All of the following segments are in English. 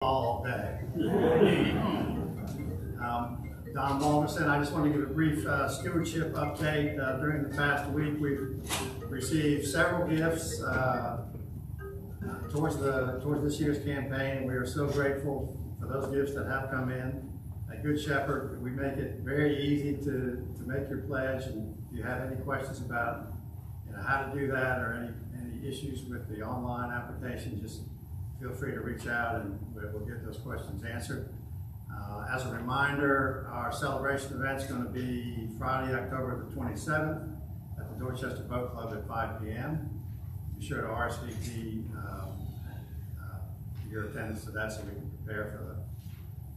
all day. Don Walmerson, I just want to give a brief stewardship update. During the past week, we've received several gifts towards this year's campaign. We are so grateful for those gifts that have come in. At Good Shepherd, we make it very easy to make your pledge, and if you have any questions about how to do that or any issues with the online application, just feel free to reach out and we'll get those questions answered. As a reminder, our celebration event is going to be Friday, October the 27th at the Dorchester Boat Club at 5 p.m. Be sure to RSVP your attendance to that so we can prepare for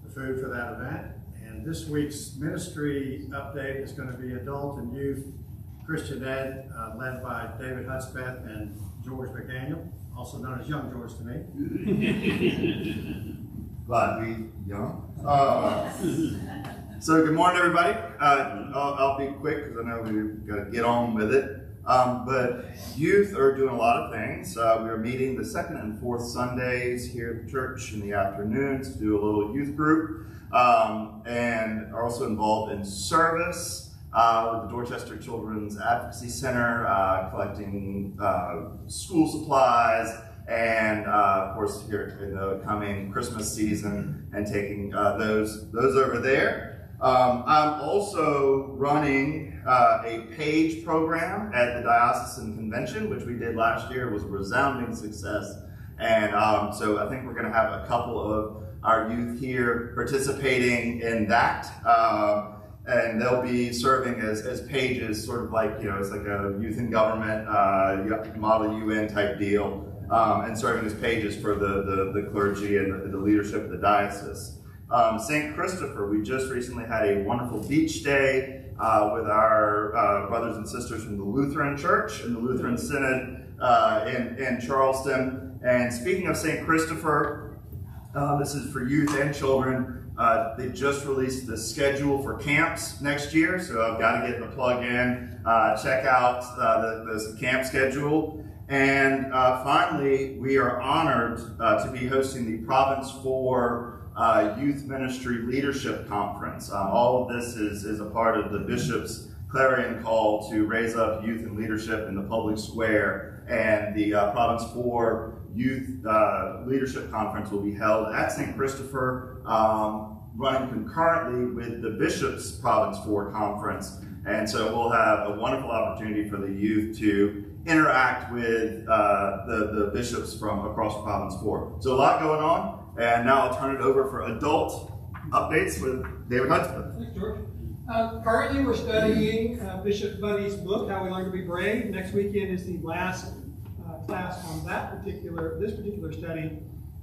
the food for that event. And this week's ministry update is going to be Adult and Youth Christian Ed, led by David Hudspeth and George McDaniel, also known as Young George to me. Glad to be young. So good morning, everybody. I'll be quick because I know we've got to get on with it. But youth are doing a lot of things. We're meeting the second and fourth Sundays here at the church in the afternoons to do a little youth group, and are also involved in service with the Dorchester Children's Advocacy Center, collecting school supplies, and of course here in the coming Christmas season and taking those over there. I'm also running a page program at the Diocesan Convention, which we did last year. It was a resounding success, and so I think we're going to have a couple of our youth here participating in that. And they'll be serving as pages, sort of like, it's like a youth in government, model UN type deal, and serving as pages for the clergy and the leadership of the diocese. St. Christopher, we just recently had a wonderful beach day with our brothers and sisters from the Lutheran Church and the Lutheran Synod in Charleston. And speaking of St. Christopher, this is for youth and children. They just released the schedule for camps next year, so I've got to get the plug in, check out the camp schedule. And finally, we are honored to be hosting the Province 4 Youth Ministry Leadership Conference. All of this is a part of the Bishop's clarion call to raise up youth and leadership in the public square, and the Province 4 Youth Leadership Conference will be held at St. Christopher, running concurrently with the Bishop's Province 4 Conference. And so we'll have a wonderful opportunity for the youth to interact with the bishops from across Province 4. So a lot going on, and now I'll turn it over for adult updates with David Hudspeth. Thanks, George. Currently we're studying Bishop Buddy's book, How We Learn to Be Brave. Next weekend is the last class on this particular study.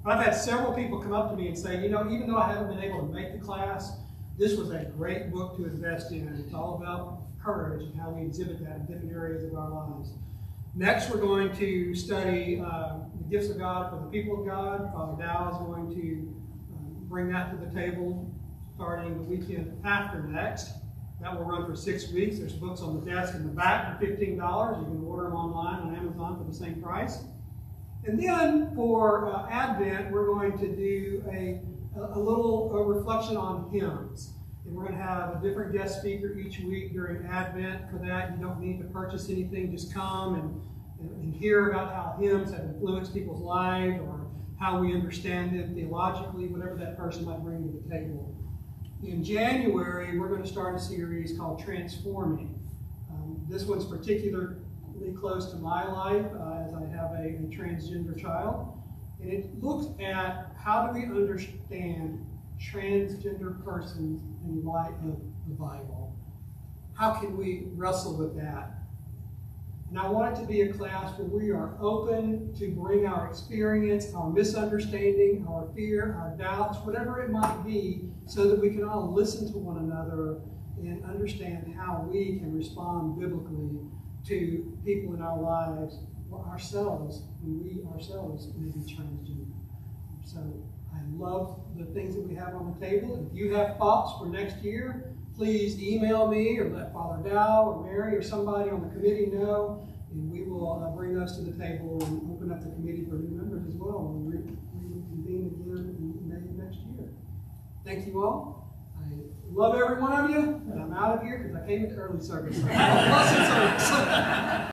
I've had several people come up to me and say, even though I haven't been able to make the class, this was a great book to invest in. It's all about courage and how we exhibit that in different areas of our lives. Next, we're going to study the gifts of God for the people of God. Father Dow is going to bring that to the table starting the weekend after next. That will run for 6 weeks. There's books on the desk in the back for $15. You can order them online on Amazon for the same price. And then for Advent, we're going to do a little reflection on hymns. And we're going to have a different guest speaker each week during Advent. For that, you don't need to purchase anything. Just come and hear about how hymns have influenced people's lives, or how we understand them theologically, whatever that person might bring to the table. In January, we're going to start a series called Transforming. This one's particularly close to my life as I have a transgender child. And it looks at how do we understand transgender persons in light of the Bible. How can we wrestle with that? And I want it to be a class where we are open to bring our experience, our misunderstanding, our fear, our doubts, whatever it might be, so that we can all listen to one another and understand how we can respond biblically to people in our lives, or ourselves, when we ourselves may be transgender. So I love the things that we have on the table. If you have thoughts for next year, please email me or let Father Dow or Mary or somebody on the committee know, and we will bring those to the table and open up the committee for new members as well. And we reconvene again in May Thank you all. I love every one of you, and I'm out of here because I came into early service. Blessed service.